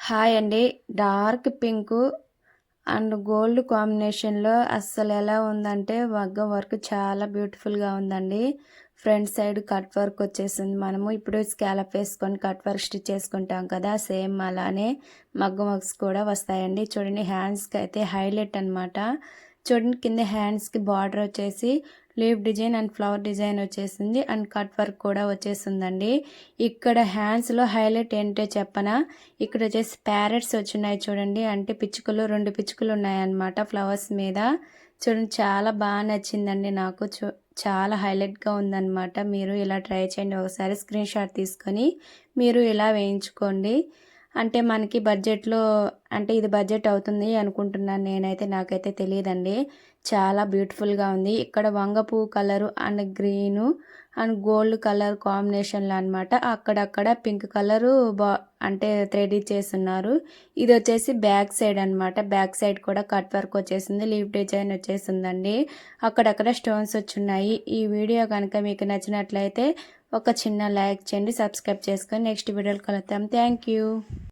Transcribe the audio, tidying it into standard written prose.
Hi అండి. Dark pink and gold కాంబినేషన్‌లో అస్సలు ఎలా ఉందంటే మగ్గం వర్క్ చాలా బ్యూటిఫుల్‌గా ఉందండి. ఫ్రంట్ సైడ్ కట్ వర్క్ వచ్చేసింది. మనము ఇప్పుడు స్కాలప్ వేసుకొని కట్ వర్క్ స్టిచ్ చేసుకుంటాం కదా! సేమ్ అలానే మగ్గం వర్క్స్ కూడా వస్తాయండి. చూడండి హ్యాండ్స్‌కి అయితే హైలైట్ అనమాట. చూడండి కింద హ్యాండ్స్‌కి బార్డర్ వచ్చేసి leave design and flower design వచ్చేసింది అండ్ కట్ వర్క్ కూడా వచ్చేసిందండి. ఇక్కడ హ్యాండ్స్‌లో హైలైట్ ఏంటో చెప్పనా? ఇక్కడ వచ్చేసి ప్యారెట్స్ వచ్చినాయి చూడండి. అంటే పిచ్చుకలు 2 పిచ్చుకలు ఉన్నాయన్నమాట ఫ్లవర్స్ మీద. చూడండి చాలా బాగా నచ్చిందండి నాకు. చాలా హైలైట్‌గా ఉందన్నమాట. మీరు ఇలా ట్రై చేయండి ఒకసారి స్క్రీన్ షాట్ తీసుకొని మీరు ఇలా వేయించుకోండి. అంటే మనకి బడ్జెట్‌లో అంటే ఇది బడ్జెట్ అవుతుంది అనుకుంటున్నాను నేనైతే. నాకైతే తెలియదండి. చాలా బ్యూటిఫుల్‌గా ఉంది. ఇక్కడ వంగ పువ్వు colour and green and gold colour కాంబినేషన్‌లో అనమాట. అక్కడక్కడ పింక్ కలరు అంటే థ్రెడ్ ఇచ్చేసున్నారు. ఇది వచ్చేసి బ్యాక్ సైడ్ అనమాట. బ్యాక్ సైడ్ కూడా కట్ వర్క్ వచ్చేసింది. లీఫ్ డిజైన్ వచ్చేసిందండి. అక్కడక్కడ స్టోన్స్ వచ్చున్నాయి. ఈ వీడియో కనుక మీకు నచ్చినట్లయితే ఒక చిన్న లైక్ చేయండి. సబ్స్క్రైబ్ చేసుకొని నెక్స్ట్ వీడియోలో కలుద్దాం. Thank you.